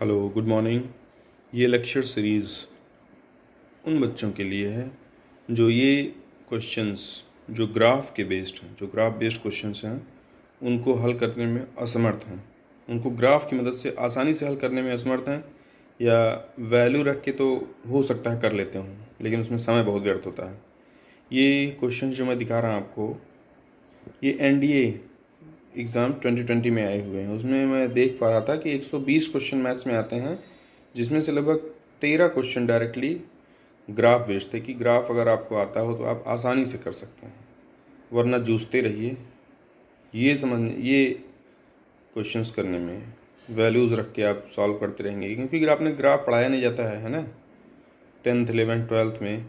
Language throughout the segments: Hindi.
Hello, good morning. ये लेक्चर सीरीज़ उन बच्चों के लिए है जो ये क्वेश्चंस जो ग्राफ के बेस्ड हैं, जो ग्राफ बेस्ड क्वेश्चंस हैं, उनको हल करने में असमर्थ हैं। उनको ग्राफ की मदद से आसानी से हल करने में असमर्थ हैं, या वैल्यू रख के तो हो सकता है कर लेते हों, लेकिन उसमें समय बहुत व्यर्थ होता है। ये क्वेश्चन जो मैं दिखा रहा हूँ आपको, ये एनडीए एग्ज़ाम 2020 में आए हुए हैं। उसमें मैं देख पा रहा था कि 120 क्वेश्चन मैथ्स में आते हैं, जिसमें से लगभग 13 क्वेश्चन डायरेक्टली ग्राफ बेस्ड थे कि ग्राफ अगर आपको आता हो तो आप आसानी से कर सकते हैं, वरना जूझते रहिए। ये क्वेश्चंस करने में वैल्यूज़ रख के आप सॉल्व करते रहेंगे, क्योंकि अगर आपने ग्राफ पढ़ाया नहीं जाता है ना 10th 11th 12th में।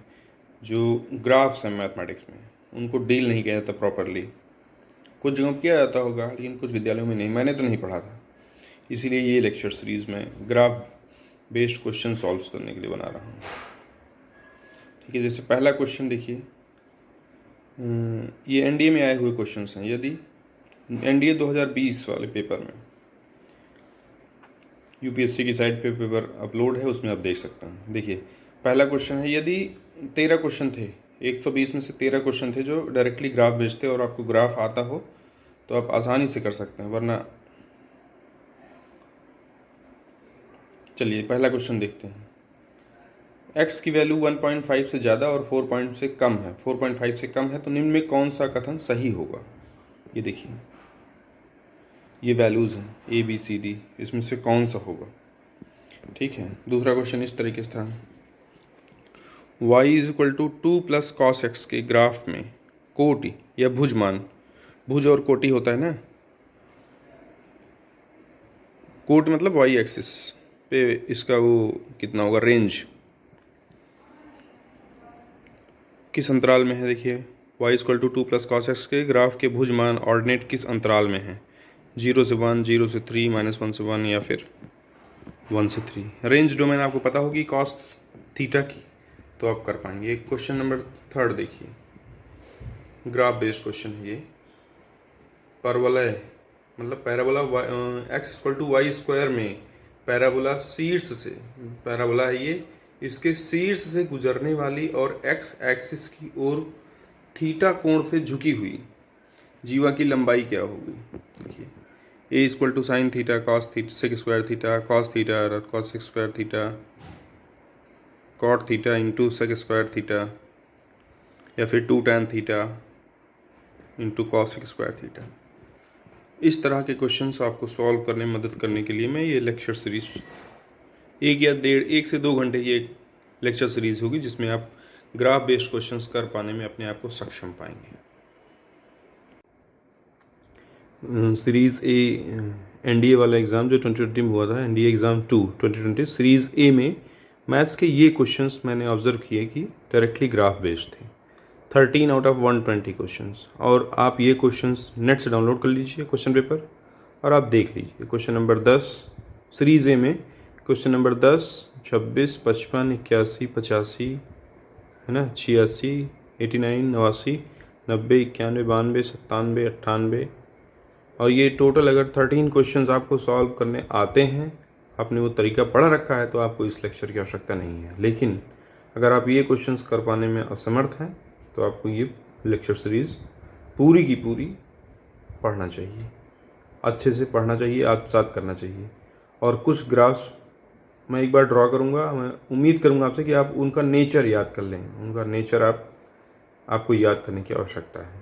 जो ग्राफ्स हैं मैथमेटिक्स में, उनको डील नहीं किया जाता प्रॉपरली। कुछ जगहों किया जाता होगा, लेकिन कुछ विद्यालयों में नहीं। मैंने तो नहीं पढ़ा था, इसीलिए ये लेक्चर सीरीज़ में ग्राफ बेस्ड क्वेश्चन सॉल्व करने के लिए बना रहा हूँ। ठीक है, जैसे पहला क्वेश्चन देखिए। ये एनडीए में आए हुए क्वेश्चंस हैं। यदि एनडीए 2020 वाले पेपर में, यूपीएससी की साइट पे पेपर अपलोड है, उसमें आप देख सकते हैं। देखिए, पहला क्वेश्चन है, यदि 13 क्वेश्चन थे, 120 में से 13 क्वेश्चन थे जो डायरेक्टली ग्राफ बेस्ड थे, और आपको ग्राफ आता हो तो आप आसानी से कर सकते हैं, वरना चलिए पहला क्वेश्चन देखते हैं। x की वैल्यू 1.5 से ज़्यादा और 4 से कम है, 4.5 से कम है, तो निम्न में कौन सा कथन सही होगा। ये देखिए, ये वैल्यूज़ हैं ए बी सी डी, इसमें से कौन सा होगा। ठीक है, दूसरा क्वेश्चन इस तरीके से था। y is equal to 2 plus cos x के ग्राफ में कोटि या भुजमान, भुज और कोटि होता है ना, कोट मतलब y एक्सिस पे इसका वो कितना होगा, रेंज किस अंतराल में है। देखिए, y equal to 2 plus cos x के ग्राफ के भुजमान ऑर्डिनेट किस अंतराल में है, 0 से 1, 0 से 3, -1 से 1, या फिर 1 से 3। रेंज डोमेन आपको पता होगी कॉस थीटा की, तो आप कर पाएंगे। क्वेश्चन नंबर थर्ड देखिए, ग्राफ बेस्ड क्वेश्चन है ये। परवलय मतलब parabola x equal to y square में पैराबोला शीर्ष से, पैराबोला है ये, इसके शीर्ष से गुजरने वाली और एक्स एक्सिस की ओर थीटा कोण से झुकी हुई जीवा की लंबाई क्या होगी। देखिए, a equal to sine theta cos theta sec square theta cos theta cos sec square theta cot theta into sec square theta, या फिर 2 tan theta into cos sec square theta. इस तरह के क्वेश्चंस आपको सॉल्व करने में मदद करने के लिए मैं ये लेक्चर सीरीज 1 से 2 घंटे की एक लेक्चर सीरीज होगी, जिसमें आप ग्राफ बेस्ड क्वेश्चंस कर पाने में अपने आप को सक्षम पाएंगे। सीरीज़ ए एनडीए वाला एग्ज़ाम जो 2020 में हुआ था, एनडीए एग्ज़ाम 2 2020, सीरीज़ ए में मैथ्स के ये क्वेश्चंस मैंने ऑब्जर्व किए कि डायरेक्टली ग्राफ बेस्ड थे, 13 आउट ऑफ 120 क्वेश्चंस। और आप ये क्वेश्चंस नेट से डाउनलोड कर लीजिए क्वेश्चन पेपर, और आप देख लीजिए। क्वेश्चन नंबर 10 सीरीज़ ए में, क्वेश्चन नंबर 10, 26, 55, 81, 85, है ना, 86, 89, 89, 90, 91, 92, 97, 98, और ये टोटल अगर 13 क्वेश्चंस आपको सॉल्व करने आते हैं, आपने वो तरीका पढ़ा रखा है, तो आपको इस लेक्चर की आवश्यकता नहीं है। लेकिन अगर आप ये क्वेश्चंस कर पाने में असमर्थ हैं, तो आपको ये लेक्चर सीरीज़ पूरी की पूरी पढ़ना चाहिए, अच्छे से पढ़ना चाहिए, आत्मसात करना चाहिए। और कुछ ग्राफ्स मैं एक बार ड्रॉ करूँगा, मैं उम्मीद करूँगा आपसे कि आप उनका नेचर याद कर लें। उनका नेचर आपको याद करने की आवश्यकता है।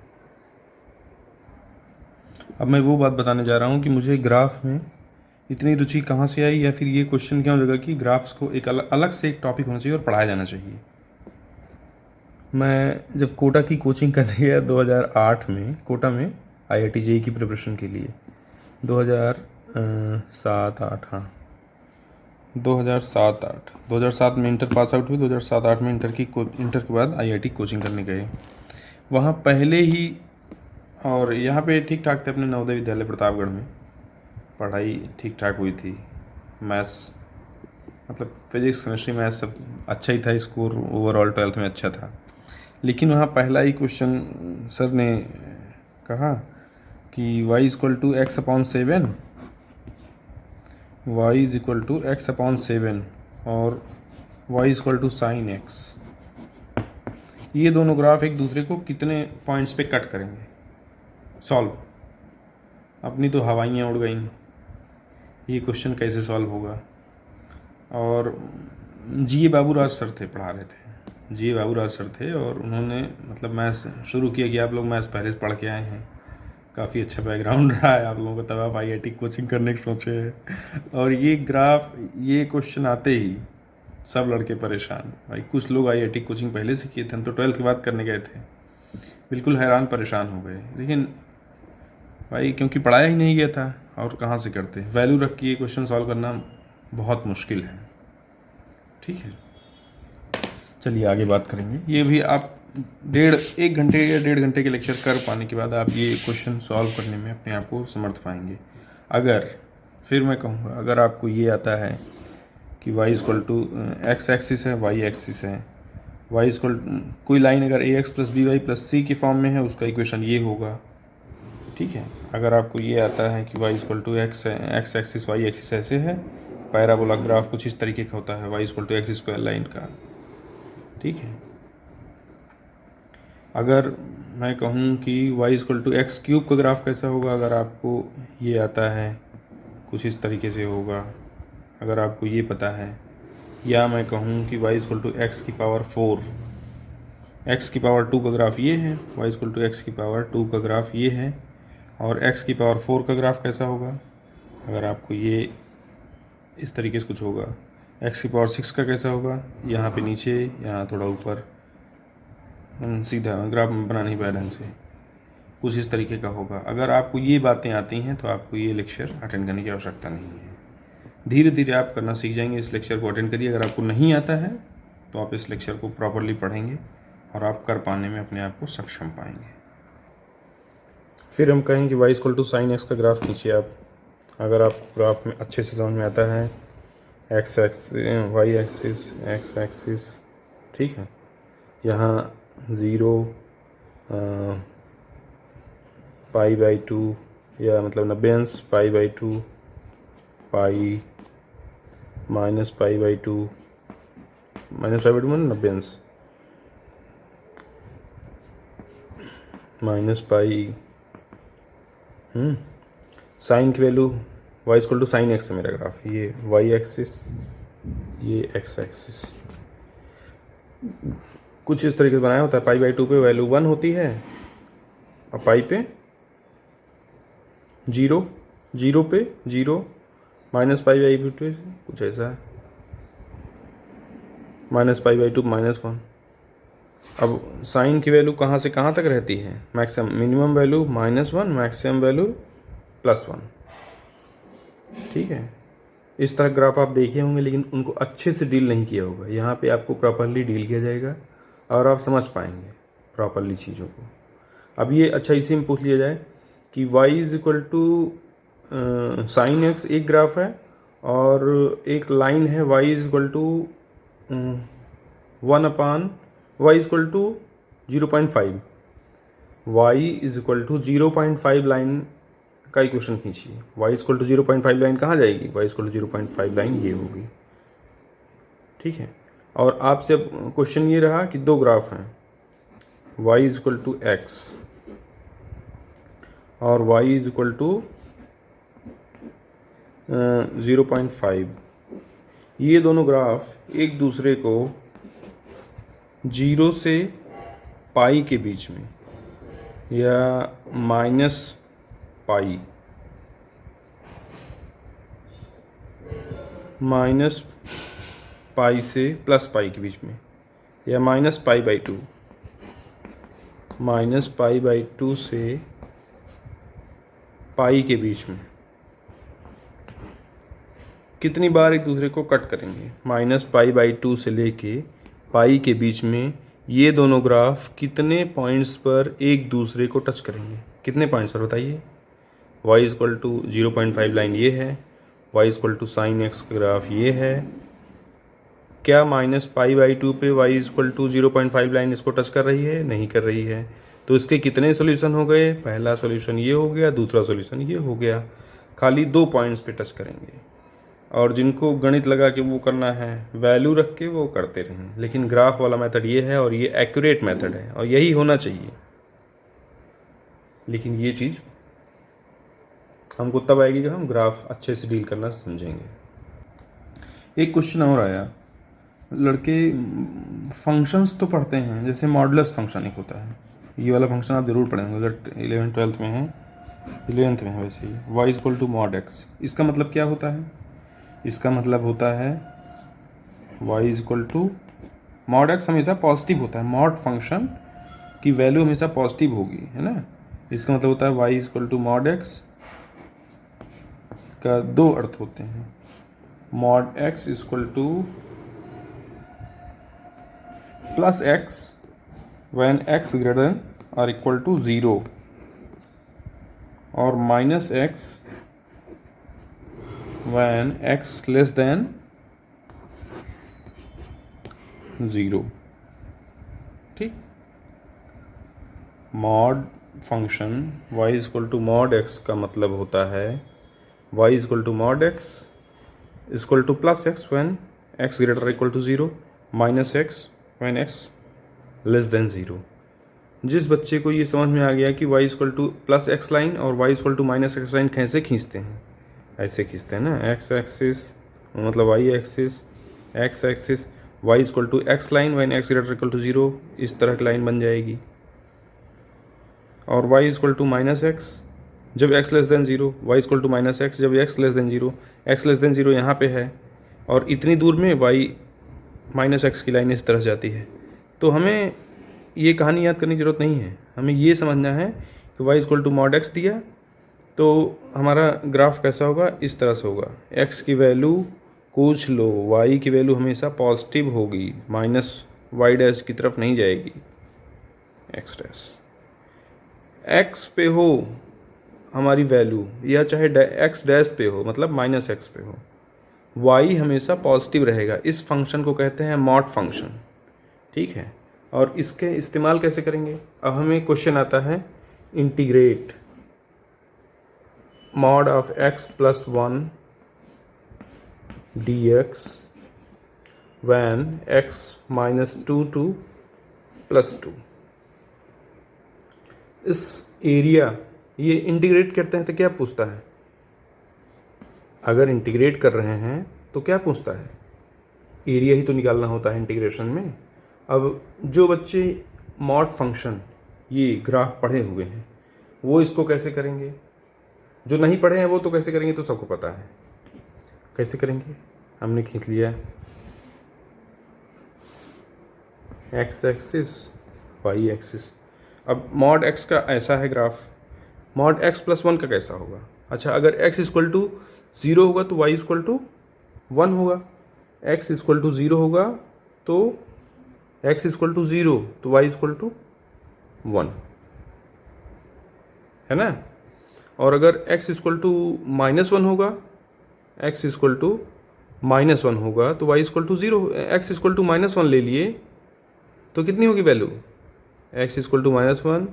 अब मैं वो बात बताने जा रहा हूँ कि मुझे ग्राफ में इतनी रुचि कहाँ से आई, या फिर ये क्वेश्चन क्यों लगा कि ग्राफ्स को एक अलग से एक टॉपिक होना चाहिए और पढ़ाया जाना चाहिए। मैं जब कोटा की कोचिंग करने गया 2008 में, कोटा में IIT JEE की प्रिपरेशन के लिए, 2007-8, हाँ 2007 में इंटर पास आउट हुई, 2007-8 में इंटर के बाद IIT कोचिंग करने गए। वहाँ पहले ही, और यहाँ पे ठीक ठाक थे अपने नवोदय विद्यालय प्रतापगढ़ में, पढ़ाई ठीक ठाक हुई थी। मैथ्स मतलब फिजिक्स केमिस्ट्री मैथ्स सब अच्छा ही था, स्कोर ओवरऑल 12th में अच्छा था। लेकिन वहाँ पहला ही क्वेश्चन सर ने कहा कि y equal to x upon 7 y is equal to x upon 7 और y is equal to sine x, ये दोनों ग्राफ एक दूसरे को कितने पॉइंट्स पे कट करेंगे? सॉल्व। अपनी तो हवाइयाँ उड़ गई, ये क्वेश्चन कैसे सॉल्व होगा? और जी बाबूराज सर थे, पढ़ा रहे थे, जी बाबूराज सर थे, और उन्होंने मतलब मैथ्स शुरू किया कि आप लोग मैथ्स पहले से पढ़ के आए हैं, काफ़ी अच्छा बैकग्राउंड रहा है आप लोगों का, तब आप IIT कोचिंग करने की सोचे हैं। और ये ग्राफ, ये क्वेश्चन आते ही सब लड़के परेशान। भाई कुछ लोग IIT कोचिंग पहले से किए थे, हम तो 12th के बाद करने गए थे, बिल्कुल हैरान परेशान हो गए। लेकिन भाई क्योंकि पढ़ाया ही नहीं गया था, और कहाँ से करते। वैल्यू रख के ये क्वेश्चन सॉल्व करना बहुत मुश्किल है। ठीक है, चलिए आगे बात करेंगे। ये भी आप 1.5 या 1.5 घंटे के लेक्चर कर पाने के बाद आप ये क्वेश्चन सॉल्व करने में अपने आप को समर्थ पाएंगे। अगर फिर मैं कहूँगा, अगर आपको ये आता है कि y equal to x axis है, y एक्सिस है, y इक्वल कोई लाइन अगर ax plus b y plus c के फॉर्म में है, उसका इक्वेशन ये होगा। ठीक है, अगर आपको ये आता है कि y equal to x axis y axis ऐसे है, पैराबोला ग्राफ कुछ इस तरीके का होता है, y equal to x square line का। ठीक है, अगर मैं कहूँ कि y equal to x cube का ग्राफ कैसा होगा, अगर आपको ये आता है कुछ इस तरीके से होगा, अगर आपको ये पता है। या मैं कहूँ कि y इक्वल टू एक्स की पावर 4, x की पावर 2 का ग्राफ ये है, y इक्वल टू एक्स की पावर 2 का ग्राफ ये है, और x की पावर 4 का ग्राफ कैसा होगा, अगर आपको ये इस तरीके से कुछ होगा। x की पावर 6 का कैसा होगा, यहाँ पे नीचे, यहाँ थोड़ा ऊपर, सीधा ग्राफ बना नहीं पाया ढंग से, कुछ इस तरीके का होगा। अगर आपको ये बातें आती हैं तो आपको ये लेक्चर अटेंड करने की आवश्यकता नहीं है, धीरे धीरे आप करना सीख जाएंगे। इस लेक्चर को अटेंड करिए। अगर आपको नहीं आता है तो आप इस लेक्चर को प्रॉपरली पढ़ेंगे और आप कर पाने में अपने आप को सक्षम पाएंगे। फिर हम कहेंगे y equal to sine x का ग्राफ खींचिए आप। अगर आपको ग्राफ में अच्छे से समझ में आता है, x y axis, x axis, ठीक है, यहाँ 0 π/2 या मतलब 90 अंश, π/2, पाई माइनस π/2, माइनस π/2 मतलब 90 अंश, माइनस पाई, साइन की value y equal to sine x है मेरा ग्राफ, ये y एक्सिस, ये x एक्सिस, कुछ इस तरीके से बनाया होता है। π/2 पे वैल्यू 1 होती है और पाई पे 0, 0 पे 0, माइनस π/2 पे कुछ ऐसा है, माइनस π/2 -1। अब साइन की वैल्यू कहाँ से कहाँ तक रहती है? Maximum, minimum value -1, maximum value +1। ठीक है, इस तरह ग्राफ आप देखे होंगे, लेकिन उनको अच्छे से डील नहीं किया होगा। यहाँ पे आपको प्रॉपरली डील किया जाएगा और आप समझ पाएंगे प्रॉपरली चीज़ों को। अब ये अच्छा, इसी में पूछ लिया जाए कि y is equal to sine x एक ग्राफ है और एक लाइन है y is equal to 1/y equal to 0.5, y is equal to 0.5 line का इक्वेशन खींचिए। y इक्वल टू 0.5 लाइन कहाँ जाएगी? y इक्वल टू 0.5 लाइन ये होगी। ठीक है, और आपसे क्वेश्चन ये रहा कि दो ग्राफ हैं, y is equal to x और y इज इक्वल टू 0.5। ये दोनों ग्राफ एक दूसरे को 0 से पाई के बीच में या -π, -π से +π के बीच में, या -π/2, -π/2 से पाई के बीच में कितनी बार एक दूसरे को कट करेंगे? -π/2 से लेके पाई के बीच में ये दोनों ग्राफ कितने पॉइंट्स पर एक दूसरे को टच करेंगे? कितने पॉइंट्स पर बताइए? y इक्वल टू 0.5 लाइन ये है, y equal to sine x का ग्राफ ये है। क्या -π/2 पे y इक्वल टू 0.5 लाइन इसको टच कर रही है? नहीं कर रही है। तो इसके कितने सॉल्यूशन हो गए? पहला सॉल्यूशन ये हो गया, दूसरा सॉल्यूशन ये हो गया। खाली 2 पॉइंट्स पे टच करेंगे। और जिनको गणित लगा के वो करना है, वैल्यू रख के वो करते रहें, लेकिन ग्राफ वाला मेथड ये है और ये एक्यूरेट मेथड है और यही होना चाहिए। लेकिन ये चीज़ हमको तब आएगी जब हम ग्राफ अच्छे से डील करना समझेंगे। एक क्वेश्चन और आया, लड़के फंक्शंस तो पढ़ते हैं, जैसे मॉडुलस फंक्शन एक होता है, ये वाला फंक्शन आप ज़रूर पढ़ेंगे अगर 11th-12th में है, 11th में है वैसे ही, y equal to mod x. इसका मतलब क्या होता है? इसका मतलब होता है y equal to mod x हमेशा पॉजिटिव होता है, मॉड फंक्शन की वैल्यू हमेशा पॉजिटिव होगी, है ना। इसका मतलब होता है y equal to mod x का दो अर्थ होते हैं, mod x equal to plus x when x greater than और इक्वल टू 0, और minus x when x less than 0। ठीक, mod function y equal to mod x का मतलब होता है y equal to mod x equal to plus x when x greater equal to 0, minus x when x less than 0। जिस बच्चे को ये समझ में आ गया कि y equal to plus x line और y equal to minus x line कैसे खींचते हैं, ऐसे खींचते हैं ना, एक्स एक्सिस मतलब y axis, x axis y equal to x line when x greater equal to 0, इस तरह की लाइन बन जाएगी। और y equal to minus x जब x less than 0, y equal to minus x जब x less than 0, x less than 0 यहाँ पे है और इतनी दूर में y माइनस एक्स की लाइन इस तरह जाती है। तो हमें ये कहानी याद करने की ज़रूरत नहीं है, हमें ये समझना है कि y equal to mod x दिया तो हमारा ग्राफ कैसा होगा, इस तरह से होगा। x की वैल्यू पूछ लो, y की वैल्यू हमेशा पॉजिटिव होगी, माइनस y डैश की तरफ नहीं जाएगी, x डैश x पे हो हमारी वैल्यू, या चाहे x डैश पे हो मतलब माइनस x पे हो, y हमेशा पॉजिटिव रहेगा। इस फंक्शन को कहते हैं मॉड फंक्शन, ठीक है। और इसके इस्तेमाल कैसे करेंगे? अब हमें क्वेश्चन आता है, integrate mod of x plus 1 dx when x minus 2 two plus 2। इस एरिया ये इंटीग्रेट करते हैं तो क्या पूछता है? अगर इंटीग्रेट कर रहे हैं तो क्या पूछता है? एरिया ही तो निकालना होता है इंटीग्रेशन में। अब जो बच्चे मॉड फंक्शन ये ग्राफ पढ़े हुए हैं वो इसको कैसे करेंगे, जो नहीं पढ़े हैं वो तो कैसे करेंगे, तो सबको पता है कैसे करेंगे। हमने खींच लिया एक्स एक्सिस वाई एक्सिस। अब मॉड एक्स का ऐसा है ग्राफ, मॉड एक्स प्लस 1 का कैसा होगा? अच्छा, अगर x इक्वल टू 0 होगा तो y इक्वल टू 1 होगा, x इक्वल टू 0 होगा तो x इक्वल टू 0 तो y इक्वल टू 1, है ना। और अगर x इक्वल टू माइनस 1 होगा, x इक्वल टू माइनस 1 होगा तो y equal to 0, x equal to minus 1 ले लिए तो कितनी होगी value, x equal to minus 1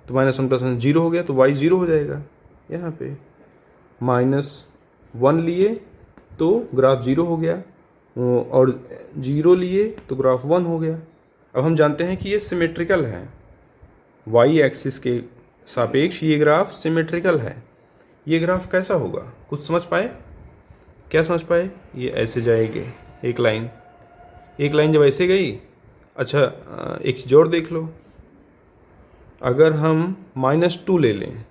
तो माइनस 1 प्लस 1 0 हो गया तो y 0 हो जाएगा। यहाँ पे माइनस 1 लिए तो ग्राफ 0 हो गया और 0 लिए तो ग्राफ 1 हो गया। अब हम जानते हैं कि ये सिमेट्रिकल है, y एक्सिस के सापेक्ष ये ग्राफ सिमेट्रिकल है। ये ग्राफ कैसा होगा, कुछ समझ पाए? क्या समझ पाए? ये ऐसे जाएंगे, एक लाइन जब ऐसे गई, अच्छा एक चीज़ और देख लो, अगर हम -2 ले लें,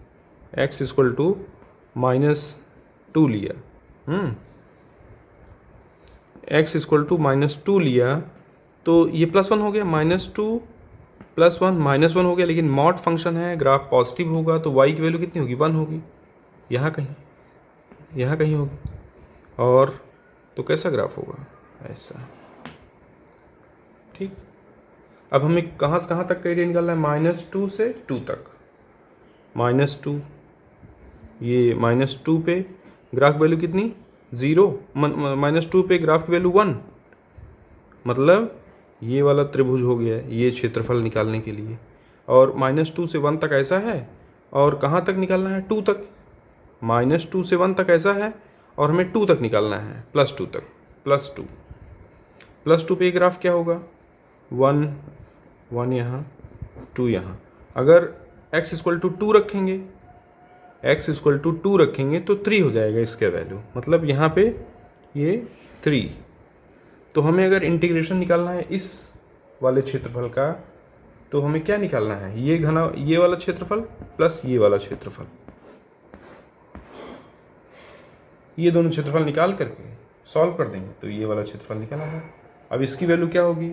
x इक्वल टू -2 लिया, x इक्वल टू -2 लिया तो ये +1 हो गया, -2 + 1 -1 हो गया। लेकिन मॉड फंक्शन है, ग्राफ पॉजिटिव होगा तो y की वैल्यू कितनी होगी, 1 होगी, यहाँ कहीं होगी। और तो कैसा ग्राफ होगा, ऐसा, ठीक। अब हमें कहाँ से कहाँ तक का एरिया निकालना है, -2 से 2 तक। -2, ये -2 पे ग्राफ वैल्यू कितनी, 0, -2 पे ग्राफ की वैल्यू 1, मतलब ये वाला त्रिभुज हो गया ये क्षेत्रफल निकालने के लिए। और -2 से 1 तक ऐसा है, और कहाँ तक निकालना है, 2 तक। -2 से 1 तक ऐसा है और हमें 2 तक निकालना है, +2 तक, +2 पे ग्राफ क्या होगा, 1 1 यहाँ, 2 यहाँ। अगर x इक्वल टू 2 रखेंगे, x इक्वल टू 2 रखेंगे तो 3 हो जाएगा इसका वैल्यू, मतलब यहाँ पे ये 3। तो हमें अगर इंटीग्रेशन निकालना है इस वाले क्षेत्रफल का, तो हमें क्या निकालना है, ये घना, ये वाला क्षेत्रफल प्लस ये वाला क्षेत्रफल, ये दोनों क्षेत्रफल निकाल करके सॉल्व कर देंगे तो ये वाला क्षेत्रफल निकल आएगा। अब इसकी वैल्यू क्या होगी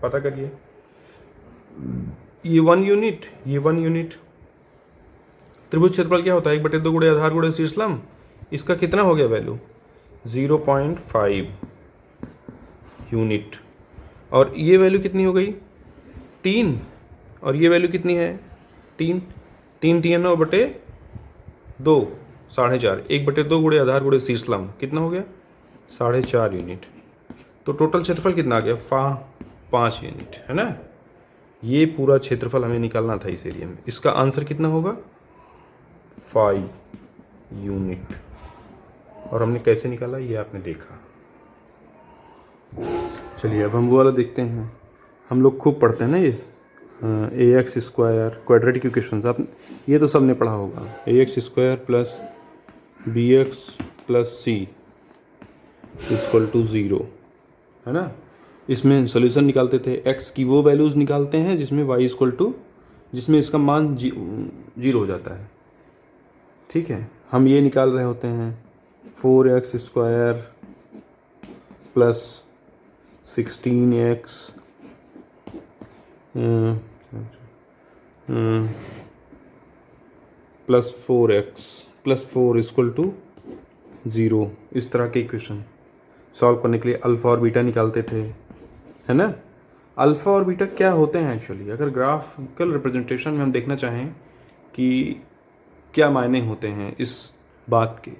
पता करिए, ये 1 यूनिट, ये 1 यूनिट। त्रिभुज क्षेत्रफल क्या होता है, 1/2 गुणे आधार गुणे शीर्ष लंब, इसका कितना हो गया वैल्यू, 0.5 यूनिट। और ये वैल्यू कितनी हो गई, 3, और ये वैल्यू कितनी है, 3, 3 3 9/2, 4.5, 1/2 गुणे आधार गुणे शीर्ष लंब कितना हो गया, 4.5 यूनिट। तो टोटल क्षेत्रफल कितना आ गया, 5 यूनिट, है ना। ये पूरा क्षेत्रफल हमें निकालना था इस एरिया में, इसका आंसर कितना होगा, 5 यूनिट। और हमने कैसे निकाला ये आपने देखा। चलिए अब हम वो वाला देखते हैं, हम लोग खूब पढ़ते हैं ना ये ax स्क्वायर क्वाड्रेटिक इक्वेशंस, आप ये तो सबने पढ़ा होगा, ax square plus bx plus c equal to 0, है ना। इसमें सोल्यूशन निकालते थे, x की वो वैल्यूज़ निकालते हैं जिसमें y इक्वल टू, जिसमें इसका मान 0 हो जाता है, ठीक है। हम ये निकाल रहे होते हैं 4x square plus 16x plus 4x plus 4 equal to 0, इस तरह के इक्वेशन सॉल्व करने के लिए अल्फ़ा और बीटा निकालते थे, है ना। अल्फ़ा और बीटा क्या होते हैं एक्चुअली, अगर ग्राफिकल रिप्रेजेंटेशन में हम देखना चाहें कि क्या मायने होते हैं इस बात के,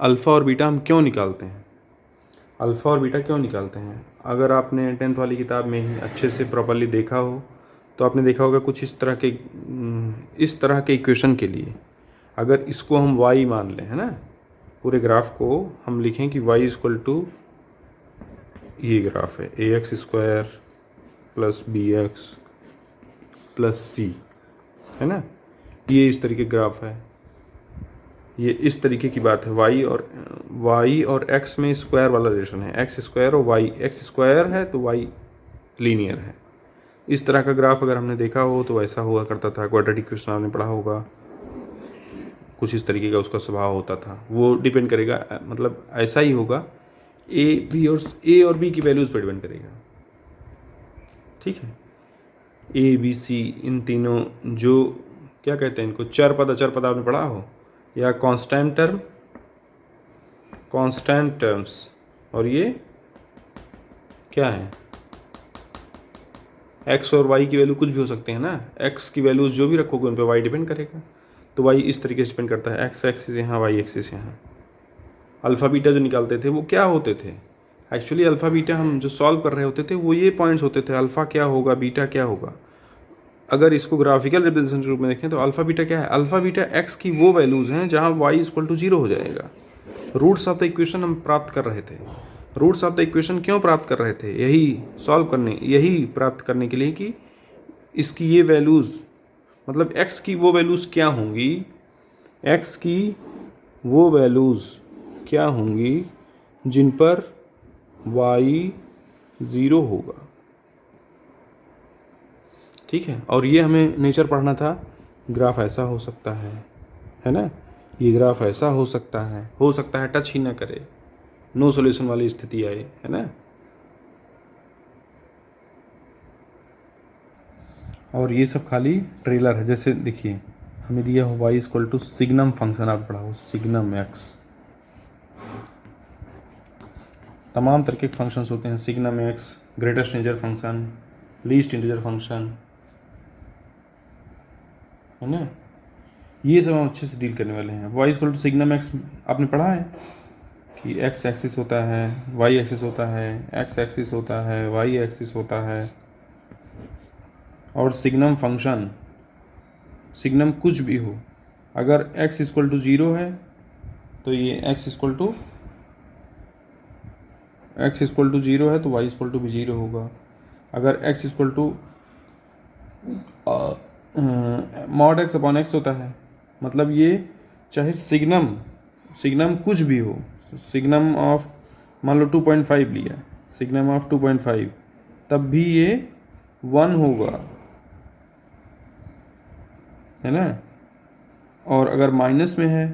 अल्फ़ा और बीटा हम क्यों निकालते हैं, अल्फ़ा और बीटा क्यों निकालते हैं। अगर आपने 10th वाली किताब में ही अच्छे से प्रॉपरली देखा हो तो आपने देखा होगा कुछ इस तरह के इक्वेशन के लिए अगर इसको हम y मान लें, है ना, पूरे ग्राफ को हम लिखें कि y इक्वल टू, ये ग्राफ है ax square plus bx plus c, है ना, ये इस तरीके ग्राफ है, ये इस तरीके की बात है। y और x में स्क्वायर वाला रिलेशन है, x स्क्वायर और y, x स्क्वायर है तो y लीनियर है। इस तरह का ग्राफ अगर हमने देखा हो तो ऐसा हुआ करता था, क्वाड्रेटिक इक्वेशन आपने पढ़ा होगा, कुछ इस तरीके का उसका स्वभाव होता था। वो डिपेंड करेगा, मतलब ऐसा ही होगा, ए और बी की वैल्यूज़ पर डिपेंड करेगा, ठीक है। ए बी सी इन तीनों, जो क्या कहते हैं इनको, चर पद अचर पद आपने पढ़ा हो, या कांस्टेंट टर्म्स, और ये क्या है, x और y की वैल्यू कुछ भी हो सकते हैं ना, x की वैल्यूज जो भी रखोगे उन पर y डिपेंड करेगा, तो y इस तरीके से डिपेंड करता है, x एक्सिस यहाँ, y एक्सिस यहाँ। अल्फ़ा बीटा जो निकालते थे वो क्या होते थे, एक्चुअली अल्फ़ा बीटा हम जो सॉल्व कर रहे होते थे वो ये पॉइंट्स होते थे, अल्फ़ा क्या होगा, बीटा क्या होगा। अगर इसको ग्राफिकल रिप्रेजेंटेशन के रूप में देखें तो अल्फ़ा बीटा क्या है, अल्फ़ा बीटा x की वो वैल्यूज़ हैं जहाँ y इक्वल टू 0 हो जाएगा। रूट्स ऑफ द इक्वेशन हम प्राप्त कर रहे थे, रूट्स ऑफ द इक्वेशन क्यों प्राप्त कर रहे थे, यही प्राप्त करने के लिए कि इसकी ये वैल्यूज़, मतलब x की वो वैल्यूज़ क्या होंगी, x की वो वैल्यूज़ क्या होंगी जिन पर y 0 होगा, ठीक है। और ये हमें नेचर पढ़ना था, ग्राफ ऐसा हो सकता है ना, ये ग्राफ ऐसा हो सकता है टच ही ना करे, नो सॉल्यूशन वाली स्थिति आए, है ना। और ये सब खाली ट्रेलर है, जैसे देखिए हमें दिया हो y equal to signum function, आप पढ़ा हो सिग्नम x, तमाम तरह के फंक्शंस होते हैं, signum x, greatest integer function, least integer function, है ना। ये सब हम अच्छे से डील करने वाले हैं। y equal to signum x आपने पढ़ा है कि x एक्सिस होता है, y एक्सिस होता है, x एक्सिस होता है, y एक्सिस होता है, और सिग्नम फंक्शन, सिग्नम कुछ भी हो, अगर x इक्वल टू 0 है तो ये x इक्वल टू 0 है तो y इक्वल टू भी 0 होगा। अगर x equal to mod x upon x होता है, मतलब ये चाहे सिग्नम कुछ भी हो, सिग्नम ऑफ मान लो 2.5 लिया, सिग्नम ऑफ 2.5, तब भी ये 1 होगा, है ना। और अगर माइनस में है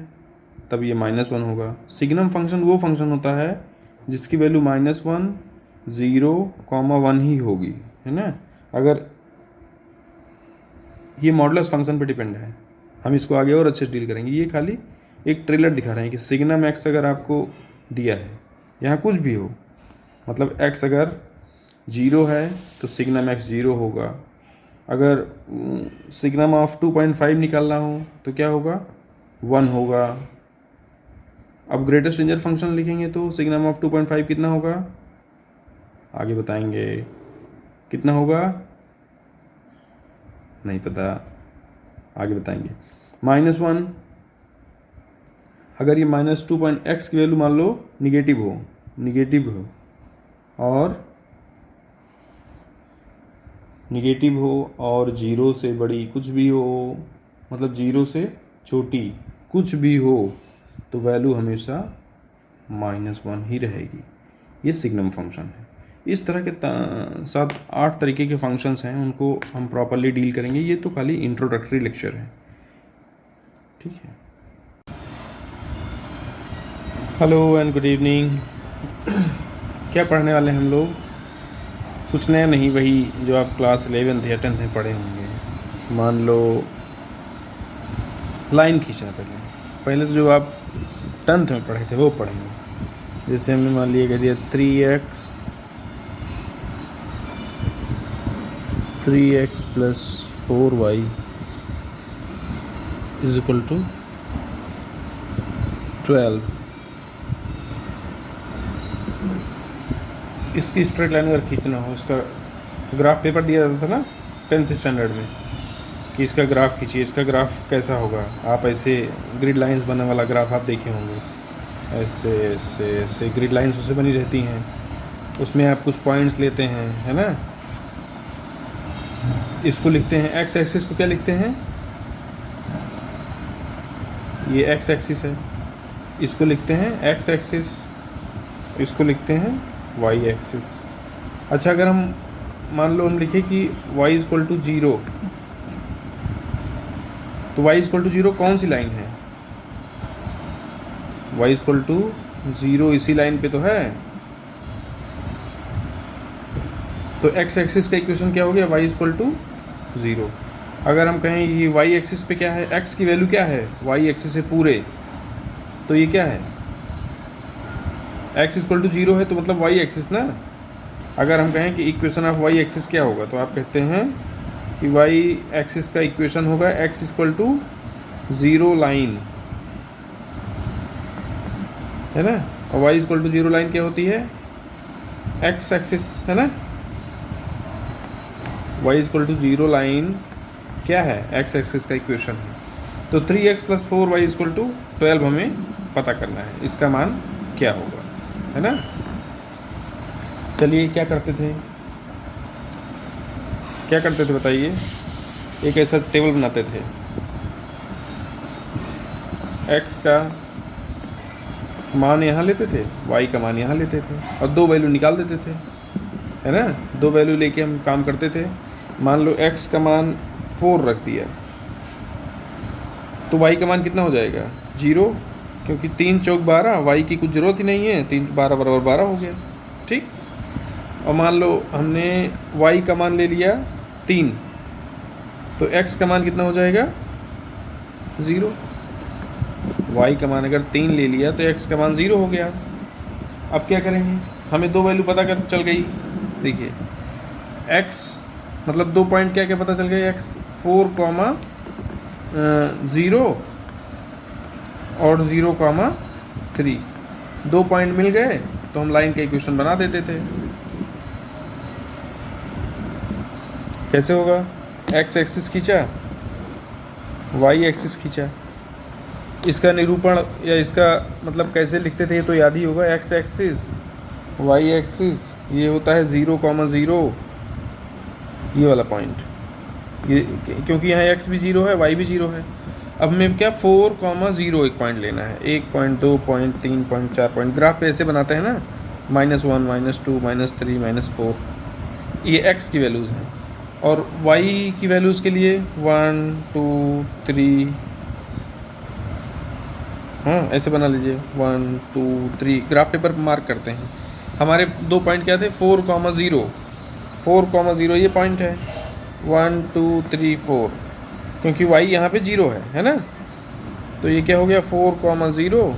तब ये -1 होगा। सिग्नम फंक्शन वो फंक्शन होता है जिसकी वैल्यू -1, 0, 1 ही होगी, है ना। अगर ये मॉडुलस फंक्शन पे डिपेंड है, हम इसको आगे और अच्छे से डील करेंगे। ये खाली एक ट्रेलर दिखा रहे हैं कि सिग्नम एक्स अगर आपको दिया है, यहाँ कुछ भी हो, मतलब एक्स अगर 0 है तो सिग्नम एक्स 0 होगा। अगर सिग्नम ऑफ 2.5 निकालना हो तो क्या होगा, 1 होगा। अब ग्रेटेस्ट रेंजर फंक्शन लिखेंगे तो सिग्नम ऑफ 2.5 कितना होगा, आगे बताएंगे। कितना होगा नहीं पता, आगे बताएंगे। -1, अगर ये -2.x की वैल्यू मान लो निगेटिव हो और 0 से बड़ी कुछ भी हो, मतलब 0 से छोटी कुछ भी हो, तो वैल्यू हमेशा -1 ही रहेगी। ये सिग्नम फंक्शन है। इस तरह के 7-8 तरीके के फंक्शंस हैं, उनको हम प्रॉपरली डील करेंगे। ये तो खाली इंट्रोडक्टरी लेक्चर है, ठीक है। Hello and good evening. क्या पढ़ने वाले हैं हम लोग? कुछ नया नहीं, वही जो आप क्लास 11th या 10th में पढ़े होंगे। मान लो लाइन खींचना, पहले तो जो आप 10th में पढ़े थे वो पढ़ेंगे। जैसे हमने मान लिया कह दिया 3x plus 4y is equal to 12। इसकी स्ट्रेट लाइन अगर खींचना हो, इसका ग्राफ पेपर दिया जाता था ना 10th स्टैंडर्ड में, कि इसका ग्राफ खींचिए, इसका ग्राफ कैसा होगा। आप ऐसे ग्रिड लाइंस बनने वाला ग्राफ आप देखे होंगे, ऐसे ऐसे ऐसे ग्रिड लाइंस उससे बनी रहती हैं, उसमें आप कुछ पॉइंट्स लेते हैं, है ना। इसको लिखते हैं एक्स एक्सिस को, क्या लिखते हैं, ये एक्स एक्सिस है, इसको लिखते हैं एक्स एक्सिस, इसको लिखते हैं वाई एक्सिस। अच्छा, अगर हम मान लो हम लिखें कि y इक्वल टू 0, तो y इक्वल टू 0 कौन सी लाइन है, y इक्वल टू 0 इसी लाइन पे तो है। तो x एक्सिस का इक्वेशन क्या हो गया, y इक्वल टू 0। अगर हम कहें ये y एक्सिस पे क्या है, x की वैल्यू क्या है, y एक्सिस से पूरे, तो ये क्या है, x इक्वल टू 0 है, तो मतलब y एक्सिस ना। अगर हम कहें कि इक्वेशन ऑफ y एक्सिस क्या होगा, तो आप कहते हैं कि y एक्सिस का इक्वेशन होगा x इक्वल टू 0 लाइन, है ना। और y इक्वल टू 0 लाइन क्या होती है, x एक्सिस, है ना। y इक्वल टू 0 लाइन क्या है, x एक्सिस का इक्वेशन है। तो 3x plus 4y equal to 12 हमें पता करना है, इसका मान क्या होगा, है ना। चलिए क्या करते थे बताइए। एक ऐसा टेबल बनाते थे, x का मान यहाँ लेते थे, y का मान यहाँ लेते थे, और 2 वैल्यू निकाल देते थे, है ना। 2 वैल्यू लेके हम काम करते थे। मान लो x का मान 4 रख दिया, तो y का मान कितना हो जाएगा, 0, क्योंकि 3 चौक 12, y की कुछ ज़रूरत ही नहीं है, 3 12 बराबर 12 हो गया, ठीक। और मान लो हमने y का मान ले लिया 3, तो x का मान कितना हो जाएगा, 0। y का मान अगर 3 ले लिया तो x का मान 0 हो गया। अब क्या करेंगे, हमें 2 वैल्यू पता कर चल गई। देखिए x मतलब 2 पॉइंट क्या क्या पता चल गए, x 4, 0 और 0, 3, 2 पॉइंट मिल गए तो हम लाइन का इक्वेशन बना देते थे। कैसे होगा, x एक्सिस खींचा, y एक्सिस खींचा, इसका निरूपण या इसका मतलब कैसे लिखते थे ये तो याद ही होगा। एक्स एक्सिस, वाई एक्सिस, ये होता है 0,0, ये वाला पॉइंट, ये क्योंकि यहाँ एक्स भी 0 है, वाई भी 0 है। अब हमें क्या 4,0 एक पॉइंट लेना है, 1 point, 2 point, 3 point, 4 point. Graph पे ऐसे बनाते हैं ना, -1, -2, -3, -4, ये एक्स की वैल्यूज़ हैं। और वाई की वैल्यूज़ के लिए 1, 2, 3, हाँ ऐसे बना लीजिए, 1, 2, 3, ग्राफ पेपर पर मार्क करते हैं। हमारे 2 पॉइंट क्या थे, 4,0, 4,0 ये पॉइंट है, 1, 2, 3, 4, क्योंकि y यहाँ पे 0 है ना। तो ये क्या हो गया 4,0,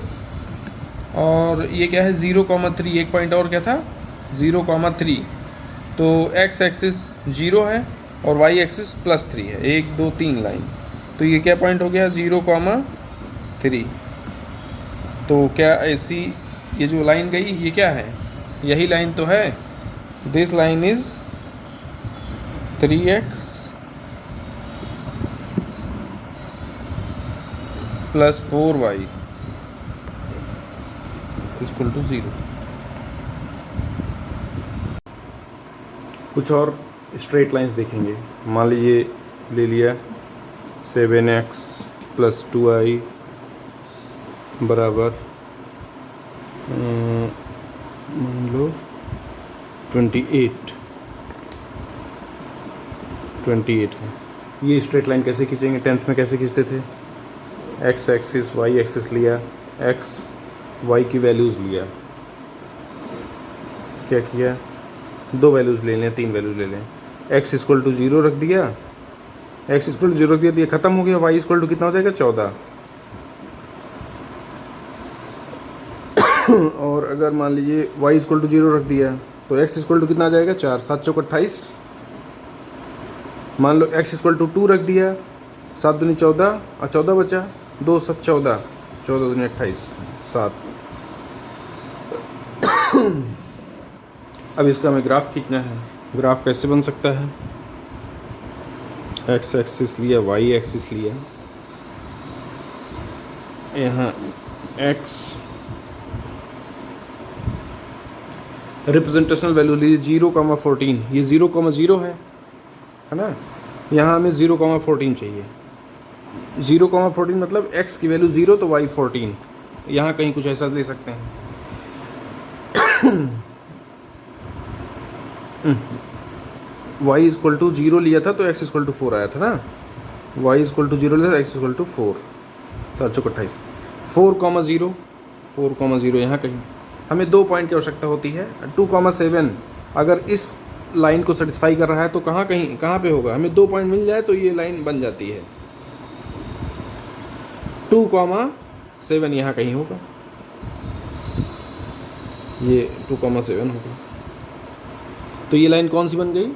और ये क्या है 0,3, एक पॉइंट और क्या था 0,3। तो x एक्सिस 0 है और y एक्सिस +3 है, 1, 2, 3 लाइन। तो ये क्या पॉइंट हो गया 0,3। तो क्या ऐसी ये जो लाइन गई ये क्या है, यही लाइन तो है। This line is 3x + 4y = 0। कुछ और स्ट्रेट लाइंस देखेंगे। मान लीजिए ले लिया 7x + 2y बराबर मान लो 28 है। ये स्ट्रेट लाइन कैसे खींचेंगे, 10th में कैसे खींचते थे, एक्स एक्सिस वाई एक्सिस लिया, एक्स वाई की वैल्यूज़ लिया, क्या किया 2 वैल्यूज़ ले लें, 3 वैल्यूज़ ले लें, x = 0 रख दिया, x = 0 रख दिया, तो ये ख़त्म हो गया। y = कितना हो जाएगा 14। और अगर मान लीजिए y = 0 रख दिया तो x = कितना आ जाएगा 4, 7 चौक 28। मान लो x = 2 रख दिया, 7 दूनी 14 और 14 बचा, 2 7 14, 14 दूनी 28, 7। अब इसका हमें ग्राफ खींचना है। ग्राफ कैसे बन सकता है, x एक्सिस लिया, y एक्सिस लिया, यहाँ x रिप्रेजेंटेशनल वैल्यू लीजिए 0,14, ये 0,0 है ना। यहाँ हमें 0,14 चाहिए। 0,14 मतलब x की वैल्यू 0 तो y 14, यहाँ कहीं कुछ ऐसा ले सकते हैं। y = 0 लिया था तो x = 4 आया था ना, y = 0 लिया था x = 4, 7 चौक 28, 4,0 यहाँ कहीं। हमें 2 पॉइंट की आवश्यकता होती है, 2,7 अगर इस लाइन को सेटिस्फाई कर रहा है तो कहाँ पे होगा, हमें 2 पॉइंट मिल जाए तो ये लाइन बन जाती है। 2,7 यहाँ कहीं होगा, ये 2,7 होगा। तो ये लाइन कौन सी बन गई,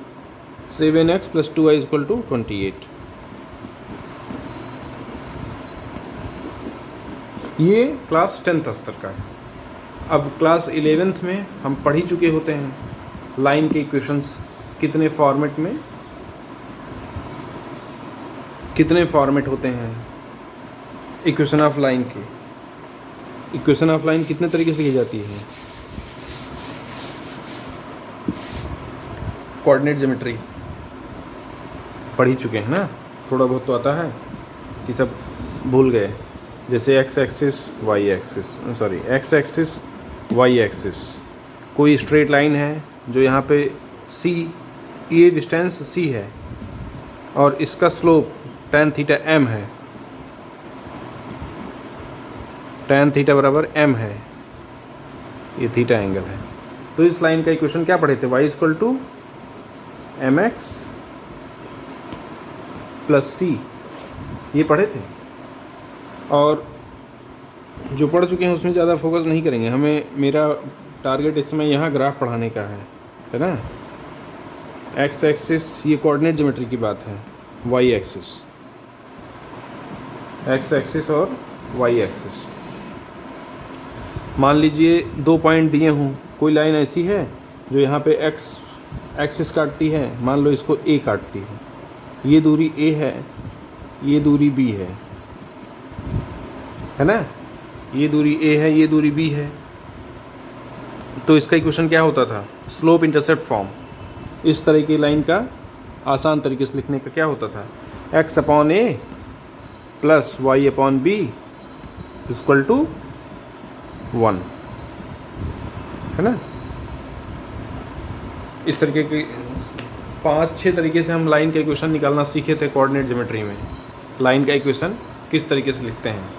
7x + 2y = 28। ये क्लास 10th स्तर का है। अब क्लास 11th में हम पढ़ ही चुके होते हैं लाइन के इक्वेशंस कितने फॉर्मेट होते हैं। इक्वेशन ऑफ लाइन कितने तरीके से लिखी जाती है, कोऑर्डिनेट ज्योमेट्री पढ़ ही चुके हैं ना, थोड़ा बहुत तो आता है कि सब भूल गए। जैसे x एक्सिस वाई एक्सिस, कोई स्ट्रेट लाइन है जो यहाँ पे c, ये डिस्टेंस c है और इसका स्लोप tan थीटा m है, tan थीटा बराबर m है, ये थीटा एंगल है। तो इस लाइन का इक्वेशन क्या पढ़े थे, y = mx + c, ये पढ़े थे। और जो पढ़ चुके हैं उसमें ज़्यादा फोकस नहीं करेंगे, मेरा टारगेट इस समय यहाँ ग्राफ पढ़ाने का है ना। एक्स एक्सिस ये कोऑर्डिनेट ज्योमेट्री की बात है, वाई एक्सिस, एक्स एक्सिस और वाई एक्सिस। मान लीजिए 2 पॉइंट दिए हों, कोई लाइन ऐसी है जो यहाँ पे एक्स एक्सिस काटती है, मान लो इसको ए काटती है, ये दूरी ए है, ये दूरी बी है। है ना, ये दूरी a है, ये दूरी b है। तो इसका इक्वेशन क्या होता था, स्लोप इंटरसेप्ट फॉर्म। इस तरह की लाइन का आसान तरीके से लिखने का क्या होता था, x upon a plus y upon b equal to 1, है ना। इस तरीके के 5-6 तरीके से हम लाइन का इक्वेशन निकालना सीखे थे कोऑर्डिनेट ज्योमेट्री में। लाइन का इक्वेशन किस तरीके से लिखते हैं,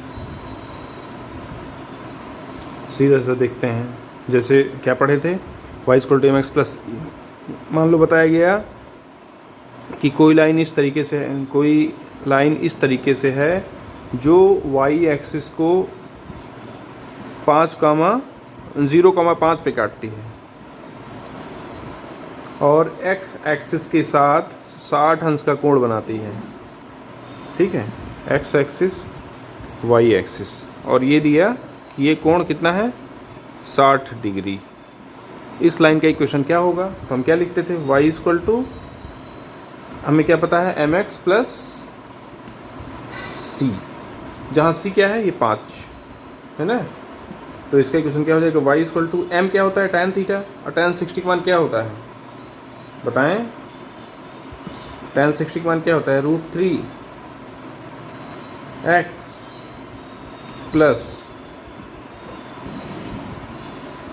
सीधा सा देखते हैं। जैसे क्या पढ़े थे, y equal to mx plus, मान लो बताया गया कि कोई लाइन इस तरीके से है जो y एक्सिस को 0,5 पे काटती है और x एक्सिस के साथ 60 अंश का कोण बनाती है, ठीक है, x एक्सिस y एक्सिस, और ये दिया कि ये कोण कितना है 60 डिग्री। इस लाइन का इक्वेशन क्या होगा, तो हम क्या लिखते थे, y इक्वल टू, हमें क्या पता है, mx प्लस c, जहाँ c क्या है, ये 5 है ना। तो इसका इक्वेशन क्या हो जाएगा, y इक्वल टू, m क्या होता है tan थीटा, और tan 60 का मान क्या होता है बताएं, tan 60 का मान क्या होता है, √3x प्लस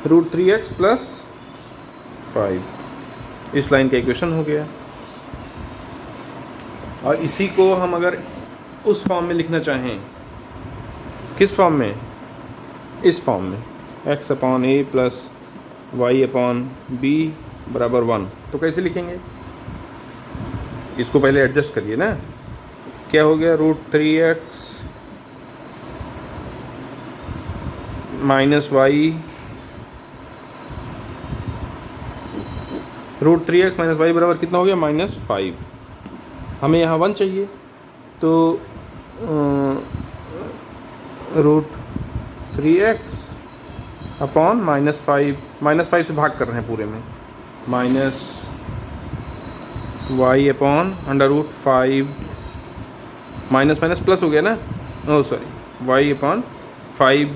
√3x प्लस 5। इस लाइन का इक्वेशन हो गया। और इसी को हम अगर उस फॉर्म में लिखना चाहें, किस फॉर्म में, इस फॉर्म में, x upon a plus y upon b बराबर 1, तो कैसे लिखेंगे, इसको पहले एडजस्ट करिए ना। क्या हो गया, √3x minus y, √3x minus y बराबर कितना हो गया, -5। हमें यहाँ 1 चाहिए, तो √3x अपॉन -5 से भाग कर रहे हैं पूरे में, minus y upon √5, minus minus plus हो गया ना, ओ सॉरी, y अपॉन 5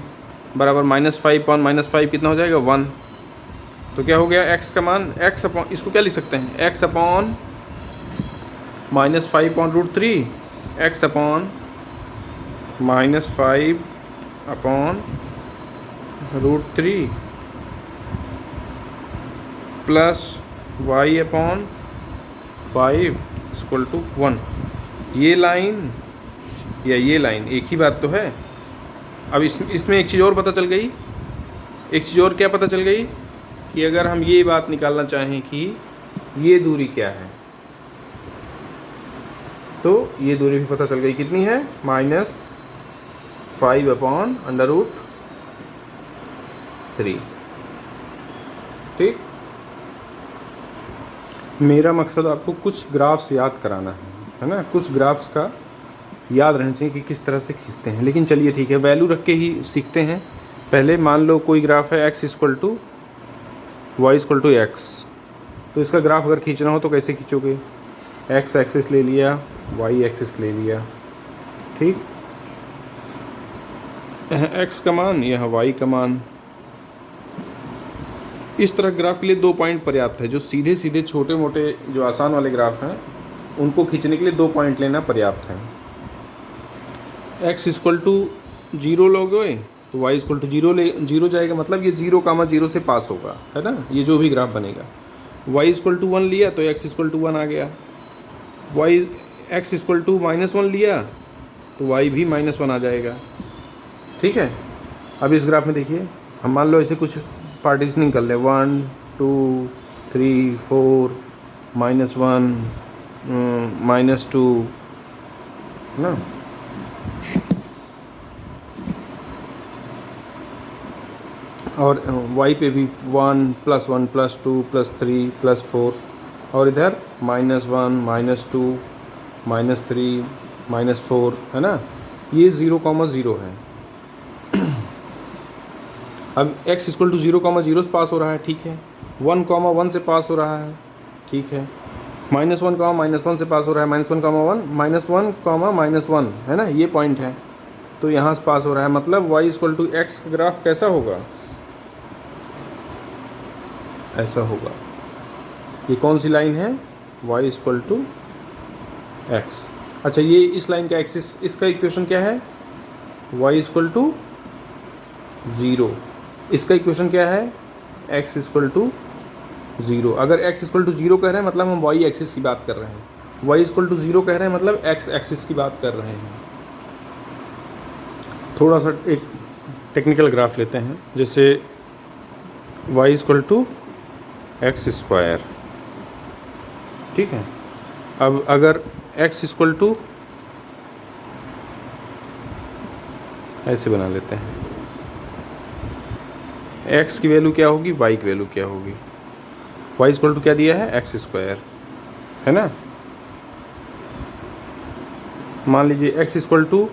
बराबर -5 अपॉन -5 कितना हो जाएगा, 1। तो क्या हो गया, x का मान, x अपॉन, इसको क्या लिख सकते हैं, x upon -5 upon √3, x upon -5 upon √3 plus y upon 5 equal to 1। ये लाइन या ये लाइन एक ही बात तो है। अब इसमें एक चीज़ और पता चल गई, एक चीज़ और क्या पता चल गई, कि अगर हम ये बात निकालना चाहें कि ये दूरी क्या है, तो ये दूरी भी पता चल गई, कितनी है, -5 अपॉन √3। ठीक, मेरा मकसद आपको कुछ ग्राफ्स याद कराना है ना, कुछ ग्राफ्स का याद रहना चाहिए कि किस तरह से खींचते हैं। लेकिन चलिए ठीक है, वैल्यू रख के ही सीखते हैं। पहले मान लो कोई ग्राफ है x equal to y equal to x, तो इसका ग्राफ अगर खींचना हो तो कैसे खींचोगे, x एक्सिस ले लिया, y एक्सिस ले लिया, ठीक, x का मान, यह y का मान। इस तरह ग्राफ के लिए 2 पॉइंट पर्याप्त है। जो सीधे सीधे छोटे मोटे जो आसान वाले ग्राफ हैं उनको खींचने के लिए 2 पॉइंट लेना पर्याप्त है। x इक्वल टू 0 लोगे तो y इक्वल टू 0 जाएगा, मतलब ये 0,0 से पास होगा, है ना, ये जो भी ग्राफ बनेगा। y इक्वल टू 1 लिया तो x इक्वल टू 1 आ गया, x इक्वल टू -1 लिया तो y भी -1 आ जाएगा। ठीक है, अब इस ग्राफ में देखिए, हम मान लो ऐसे कुछ पार्टीशनिंग कर लें, 1 2 3 4 -1 -2 ना, और y पे भी 1 +1 +2 +3 +4, और इधर -1 -2 -3 -4, है ना, ये 0,0 है। अब x इक्वल टू 0,0 से पास हो रहा है, ठीक है, 1,1 से पास हो रहा है, ठीक है, -1,-1 से पास हो रहा है, -1,1 -1,-1 है ना, ये पॉइंट है। तो तो यहाँ से पास हो रहा है, मतलब y इक्वल टू एक्स का ग्राफ कैसा होगा, ऐसा होगा। ये कौन सी लाइन है, y इक्वल टू एक्स। अच्छा, ये इस लाइन का एक्सिस, इसका इक्वेशन क्या है, y इक्वल टू 0। इसका इक्वेशन क्या है, x इक्वल टू 0। अगर x इक्वल टू 0 कह रहे हैं मतलब हम y एक्सिस की बात कर रहे हैं, y इक्वल टू 0 कह रहे हैं मतलब x एक्सिस की बात कर रहे हैं। थोड़ा सा एक टेक्निकल ग्राफ लेते हैं, जैसे y equal to x square, ठीक है। अब अगर x इक्वल टू, ऐसे बना लेते हैं, x की वैल्यू क्या होगी, y की वैल्यू क्या होगी, y इक्वल टू क्या दिया है, एक्स स्क्वायर, है ना। मान लीजिए x इक्वल टू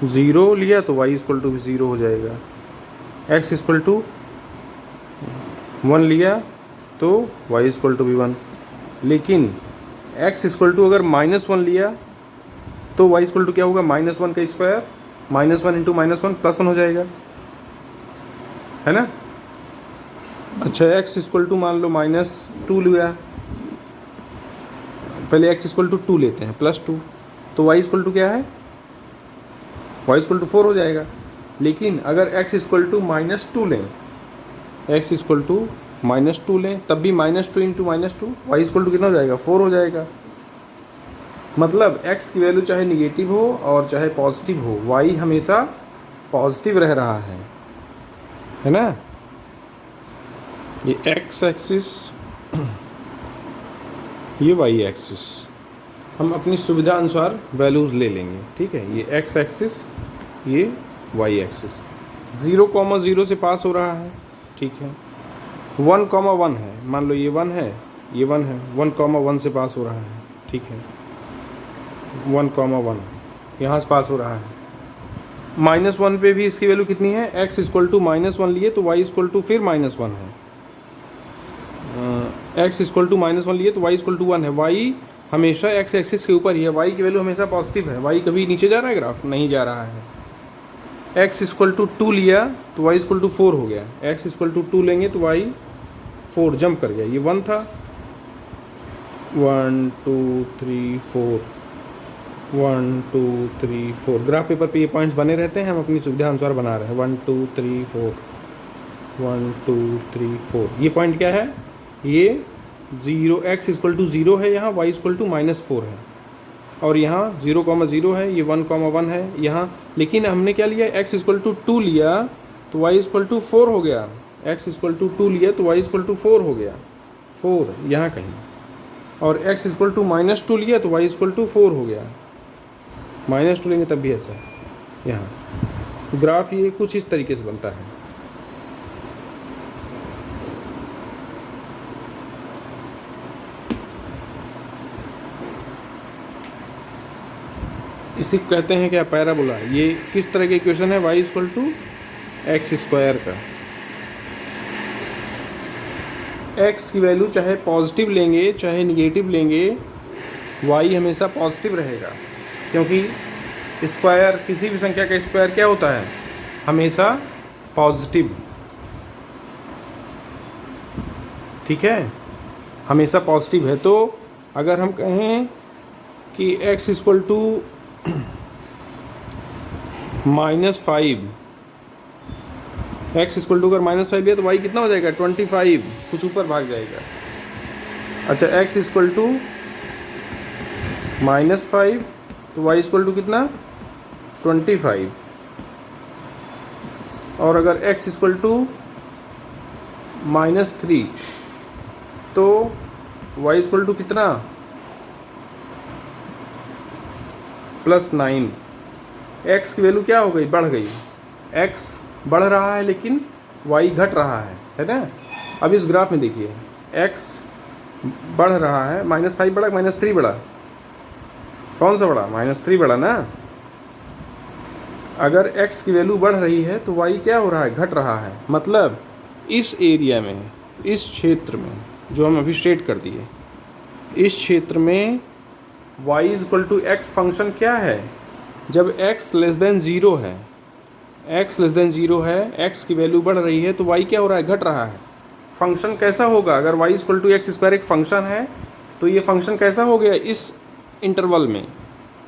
0 लिया तो y इक्वल टू भी 0 हो जाएगा, x इक्वल टू 1 लिया तो y इक्वल टू भी 1। लेकिन x इक्वल टू अगर -1 लिया तो y इक्वल टू क्या होगा, -1 का स्क्वायर, -1 इंटू -1 +1 हो जाएगा, है ना। अच्छा, x इक्वल टू मान लो -2 लिया, पहले x इक्वल टू 2 लेते हैं, +2, तो y इक्वल टू क्या है, y इक्वल टू 4 हो जाएगा। लेकिन अगर x इक्वल टू -2 लें, x इक्वल टू -2 लें, तब भी -2 इंटू -2, y इक्वल टू कितना हो जाएगा, 4 हो जाएगा। मतलब x की वैल्यू चाहे निगेटिव हो और चाहे पॉजिटिव हो, y हमेशा पॉजिटिव रह रहा है ना। ये x एक्सिस, ये y एक्सिस, हम अपनी सुविधा अनुसार वैल्यूज़ ले लेंगे, ठीक है। ये x एक्सिस, ये y एक्सिस, 0,0 से पास हो रहा है, ठीक है। 1,1 है, मान लो ये 1 है, ये 1 है, 1,1 से पास हो रहा है, ठीक है। 1,1 यहाँ से पास हो रहा है। -1 पे भी इसकी वैल्यू कितनी है, x इक्वल टू -1 लिए तो y इक्वल टू फिर -1 है, x इक्वल टू -1 लिए तो y इक्वल टू 1 है। y हमेशा x एक्सिस के ऊपर ही है, y की वैल्यू हमेशा पॉजिटिव है, y कभी नीचे जा रहा है, ग्राफ नहीं जा रहा है। x इक्वल टू 2 लिया तो y इक्वल टू 4 हो गया, x इक्वल टू 2 लेंगे तो y 4 जंप कर गया, ये 1 था, 1 2 3 4, 1 2 3 4, ग्राफ पेपर पे ये पॉइंट्स बने रहते हैं, हम अपनी सुविधा अनुसार बना रहे हैं। 1 2 3 4, 1 2 3 4, ये पॉइंट क्या है, ये 0, x इक्वल टू 0 है यहाँ, y इक्वल टू -4 है, और यहाँ 0,0 है, ये 1,1 है यहाँ। लेकिन हमने क्या लिया, x इक्वल टू 2 लिया तो y इक्वल टू 4 हो गया, x इक्वल टू 2 लिया तो y इक्वल टू 4 हो गया, 4 यहाँ कहीं, और x इक्वल टू -2 लिया तो y इक्वल टू 4 हो गया, -2 लेंगे तब भी ऐसा यहाँ। ग्राफ ये कुछ इस तरीके से बनता है। इसी को कहते हैं क्या, पैराबोला। ये किस तरह के इक्वेशन है, y equal to x square का। x की वैल्यू चाहे पॉजिटिव लेंगे चाहे निगेटिव लेंगे, y हमेशा पॉजिटिव रहेगा, क्योंकि स्क्वायर, किसी भी संख्या का स्क्वायर क्या होता है, हमेशा पॉजिटिव, ठीक है, हमेशा पॉजिटिव है। तो अगर हम कहें कि x equal to -5, x equal to अगर -5 लिया तो y कितना हो जाएगा, 25, कुछ ऊपर भाग जाएगा। अच्छा, x इक्वल टू -5 तो y इक्वल टू कितना, 25, और अगर x इक्वल टू -3 तो y इक्वल टू कितना, +9। x की वैल्यू क्या हो गई, बढ़ गई, x बढ़ रहा है लेकिन y घट रहा है ना। अब इस ग्राफ में देखिए, x बढ़ रहा है, -5 बढ़ा, -3 बढ़ा, कौन सा बढ़ा, -3 बढ़ा ना। अगर x की वैल्यू बढ़ रही है तो y क्या हो रहा है, घट रहा है। मतलब इस एरिया में, इस क्षेत्र में जो हम अभी शेड कर दिए, इस क्षेत्र में y equal to x function क्या है, जब x लेस देन ज़ीरो है, x लेस देन ज़ीरो है, x की वैल्यू बढ़ रही है तो y क्या हो रहा है, घट रहा है। फंक्शन कैसा होगा, अगर y equal to x square एक फंक्शन है तो ये फंक्शन कैसा हो गया, इस इंटरवल में,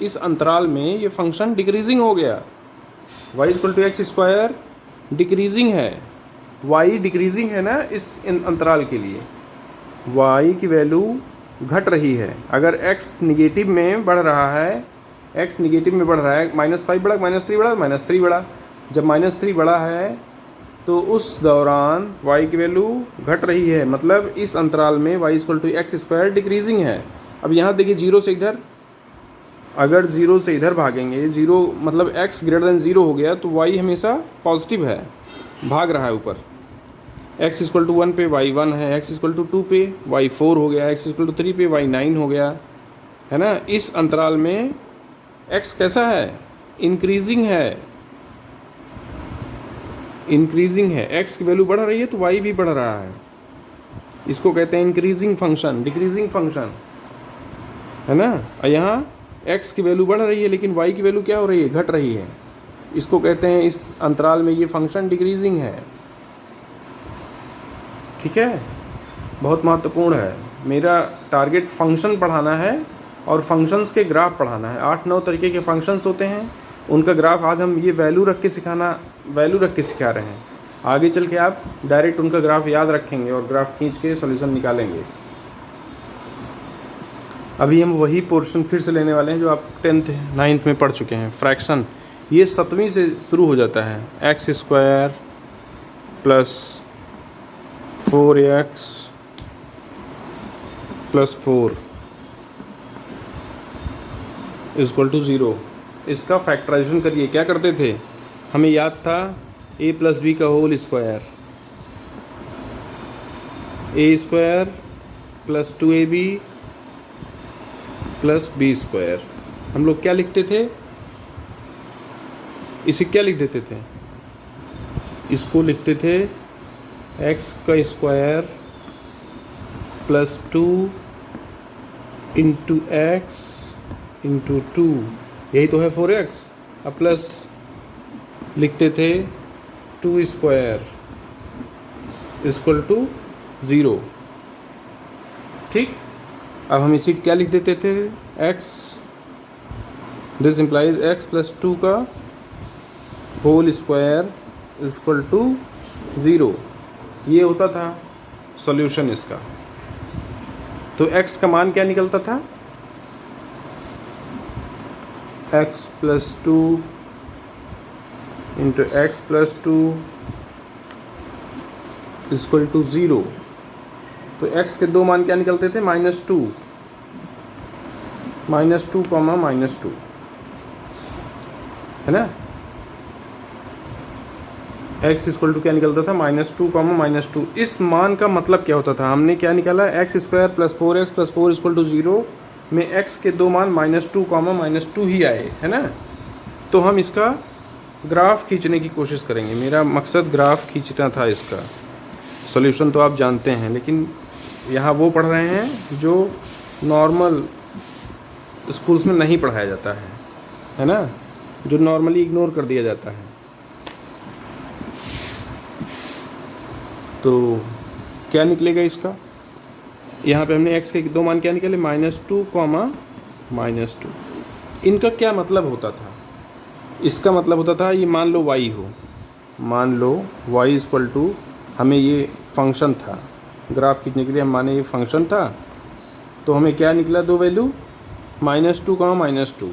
इस अंतराल में ये फंक्शन डिक्रीजिंग हो गया। y equal to x square decreasing है, y डिक्रीजिंग है ना इस अंतराल के लिए, y की वैल्यू घट रही है। अगर x निगेटिव में बढ़ रहा है, x निगेटिव में बढ़ रहा है, -5 बढ़ा, -3 बढ़ा, -3 बढ़ा, जब -3 बढ़ा है तो उस दौरान y की वैल्यू घट रही है, मतलब इस अंतराल में y equal to x square decreasing है। अब यहाँ देखिए जीरो से इधर, अगर ज़ीरो से इधर भागेंगे, ज़ीरो मतलब x ग्रेटर देन ज़ीरो हो गया तो y हमेशा पॉजिटिव है, भाग रहा है ऊपर। x इक्वल टू 1 पे y 1 है, x इक्वल टू 2 पे y 4 हो गया, x इक्वल टू 3 पे y 9 हो गया, है ना। इस अंतराल में x कैसा है, इंक्रीजिंग है, इंक्रीजिंग है, x की वैल्यू बढ़ रही है तो y भी बढ़ रहा है। इसको कहते हैं इंक्रीजिंग फंक्शन, डिक्रीजिंग फंक्शन, है ना। और यहाँ x की वैल्यू बढ़ रही है लेकिन y की वैल्यू क्या हो रही है, घट रही है। इसको कहते हैं इस अंतराल में ये फंक्शन डिक्रीजिंग है। ठीक है, बहुत महत्वपूर्ण है। मेरा टारगेट फंक्शन पढ़ाना है और फंक्शंस के ग्राफ पढ़ाना है। 8-9 तरीके के फंक्शंस होते हैं, उनका ग्राफ आज हम ये वैल्यू रख के सिखा रहे हैं। आगे चल के आप डायरेक्ट उनका ग्राफ याद रखेंगे और ग्राफ खींच के सॉल्यूशन निकालेंगे। अभी हम वही पोर्शन फिर से लेने वाले हैं जो आप 10th 9th में पढ़ चुके हैं। फ्रैक्शन ये 7वीं से शुरू हो जाता है। X square plus 4x plus 4 equal to 0। इसका फैक्टराइजेशन करिए। क्या करते थे, हमें याद था a प्लस बी का whole square, a square plus 2ab plus b square. हम लोग क्या लिखते थे, इसे क्या लिख देते थे, इसको लिखते थे x का square plus 2 into x into 2, यही तो है 4x। अब प्लस लिखते थे 2 स्क्वायर इक्वल टू 0। ठीक, अब हम इसी क्या लिख देते थे, x, this implies x plus 2 का होल स्क्वायर इक्वल टू 0। ये होता था सॉल्यूशन इसका। तो x का मान क्या निकलता था, x plus 2 into x plus 2 equal to 0। तो x के दो मान क्या निकलते थे, -2 कॉमा -2, है ना। x इक्वल टू क्या निकलता था, -2 कॉमा -2। इस मान का मतलब क्या होता था, हमने क्या निकाला, x square plus 4x plus 4 equal to 0 में x के दो मान -2 कॉमा -2 ही आए, है ना। तो हम इसका ग्राफ खींचने की कोशिश करेंगे। मेरा मकसद ग्राफ खींचना था इसका। सॉल्यूशन तो आप जानते हैं, लेकिन यहाँ वो पढ़ रहे हैं जो नॉर्मल स्कूल्स में नहीं पढ़ाया जाता है ना, जो नॉर्मली इग्नोर कर दिया जाता है। तो क्या निकलेगा इसका, यहाँ पे हमने x के दो मान क्या निकाले, -2 कॉमा -2। इनका क्या मतलब होता था, इसका मतलब होता था, ये मान लो y हो, मान लो y इक्वल टू, हमें ये फंक्शन था, ग्राफ खींचने के लिए हम माने ये फंक्शन था। तो हमें क्या निकला, दो value, -2 comma -2,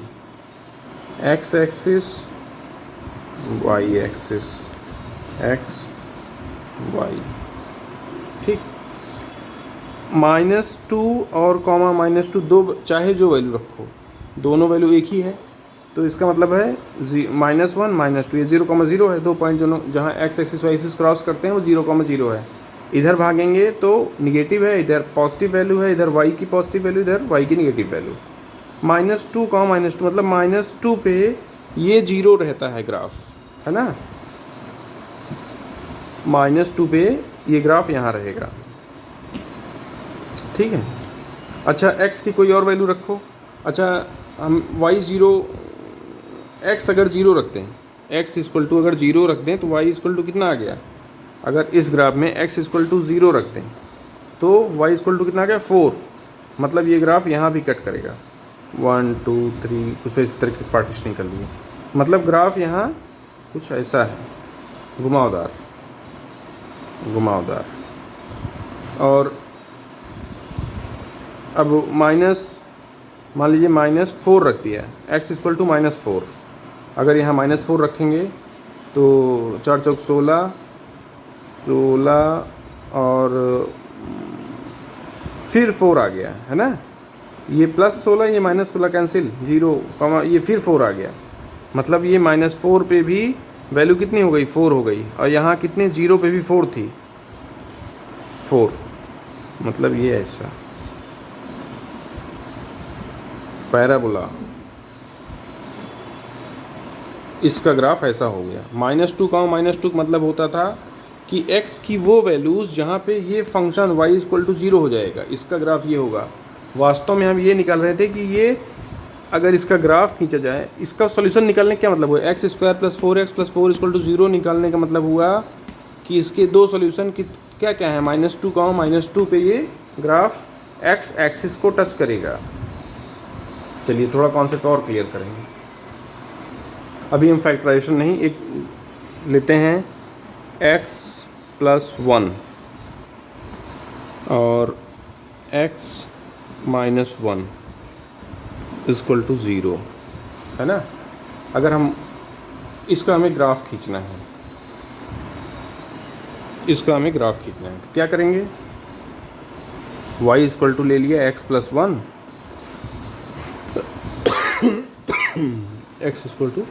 x axis y axis, x y, ठीक। -2 और कॉमा -2 दो, चाहे जो वैल्यू रखो, दोनों वैल्यू एक ही है। तो इसका मतलब है -1 -2, ये 0,0 है। दो पॉइंट जो जहाँ x axis y axis cross करते हैं वो 0,0 है। इधर भागेंगे तो निगेटिव है, इधर पॉजिटिव वैल्यू है, इधर y की पॉजिटिव वैल्यू, इधर y की निगेटिव वैल्यू। -2 कॉमा -2 मतलब -2 पे ये 0 रहता है ग्राफ, है ना। -2 पे ये ग्राफ यहाँ रहेगा, ठीक है। अच्छा, x की कोई और वैल्यू रखो। अच्छा, हम y 0 एक्स अगर जीरो रखते हैं, एक्स इक्वल टू अगर जीरो रख दें तो वाई इक्वल टू कितना आ गया, अगर इस ग्राफ में एक्स इक्वल टू ज़ीरो रखते हैं तो वाई इक्वल टू कितना आ गया 4। मतलब ये ग्राफ यहाँ भी कट करेगा, 1 2 3 कुछ इस तरह के पार्टीशनिंग कर लिए। मतलब ग्राफ यहाँ कुछ ऐसा है, घुमावदार घुमावदार। और अब माइनस, मान लीजिए -4 रख दिया, एक्स इक्वल टू -4। अगर यहाँ -4 रखेंगे तो 4 चौक 16 और फिर 4 आ गया है ना, ये +16 ये -16 कैंसिल, 0 कमा ये फिर 4 आ गया। मतलब ये -4 पे भी वैल्यू कितनी हो गई, 4 हो गई। और यहाँ कितने 0 पे भी 4 थी, 4। मतलब ये ऐसा पैराबोला, इसका ग्राफ ऐसा हो गया। -2 -2 मतलब होता था कि x की वो वैल्यूज़ जहाँ पे ये फंक्शन y इक्वल टू 0 हो जाएगा, इसका ग्राफ ये होगा। वास्तव में हम ये निकाल रहे थे कि ये अगर इसका ग्राफ खींचा जाए, इसका सॉल्यूशन निकालने का क्या मतलब हुआ, x² + 4x + 4 इक्वल टू 0 निकालने का मतलब हुआ कि इसके दो सॉल्यूशन क्या क्या है, -2 -2 पे ये ग्राफ x एक्सिस को टच करेगा। चलिए थोड़ा कॉन्सेप्ट और क्लियर करेंगे। अभी हम फैक्टराइजेशन नहीं, एक लेते हैं x + 1 और x - 1 इक्वल टू 0 है ना। अगर हम इसका हमें ग्राफ खींचना है, इसका हमें ग्राफ खींचना है तो क्या करेंगे, y इक्वल टू ले लिया x + 1, x इक्वल टू,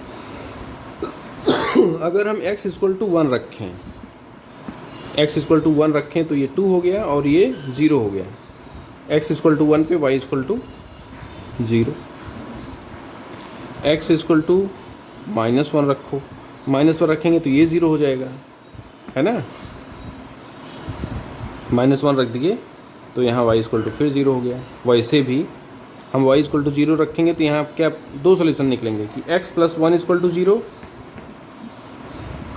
अगर हम x इक्वल टू 1 रखें, x इक्वल टू 1 रखें तो ये 2 हो गया और ये 0 हो गया। x इक्वल टू 1 पे y equal to 0, x equal to -1 रखो, -1 रखेंगे तो ये 0 हो जाएगा, है ना। -1 रख दिए तो यहाँ y इक्वल टू फिर 0 हो गया। वैसे भी हम y इक्वल टू 0 रखेंगे तो यहाँ क्या दो सॉल्यूशन निकलेंगे कि x + 1 इक्वल टू 0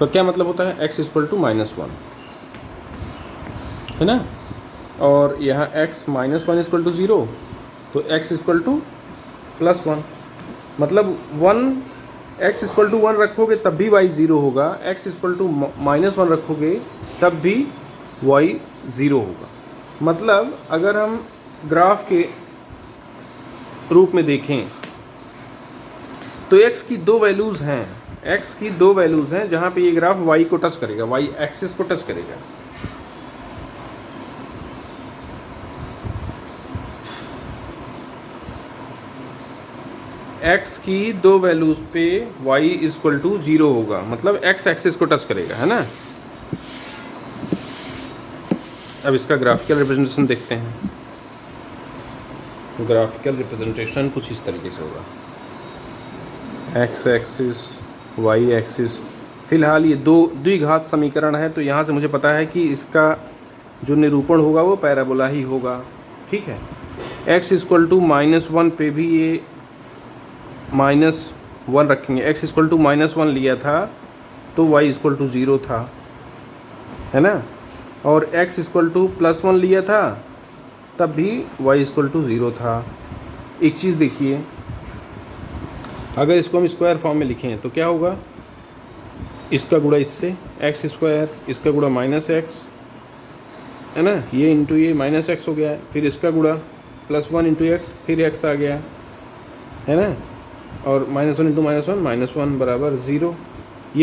का क्या मतलब होता है, x इक्वल टू -1 है ना। और यहाँ x - 1 इक्वल टू 0 तो x इक्वल टू +1, मतलब 1 x इक्वल टू 1 रखोगे तब भी y 0 होगा, x इक्वल टू -1 रखोगे तब भी y 0 होगा। मतलब अगर हम ग्राफ के रूप में देखें तो x की दो वैल्यूज़ हैं, x की दो वैल्यूज़ हैं जहाँ पे ये ग्राफ y को टच करेगा, y एक्सिस को टच करेगा। x की दो वैल्यूज़ पे y इक्वल टू 0 होगा, मतलब x एक्सिस को टच करेगा, है ना। अब इसका ग्राफिकल रिप्रेजेंटेशन देखते हैं। ग्राफिकल रिप्रेजेंटेशन कुछ इस तरीके से होगा, x एक्सिस y एक्सिस। फिलहाल ये दो द्विघात समीकरण है तो यहाँ से मुझे पता है कि इसका जो निरूपण होगा वो पैराबोला ही होगा, ठीक है। x इक्वल टू -1 पे भी ये -1 रखेंगे, x इक्वल टू -1 लिया था तो y इक्वल टू 0 था, है ना। और x इक्वल टू +1 लिया था तब भी y इक्वल टू 0 था। एक चीज़ देखिए, अगर इसको हम स्क्वायर फॉर्म में लिखें तो क्या होगा, इसका गुणा इससे x², इसका गुणा -x, है ना, ये इंटू ये -x हो गया, फिर इसका गुणा +1 इंटू x, फिर x आ गया, है ना। और -1 इंटू -1 -1 बराबर 0,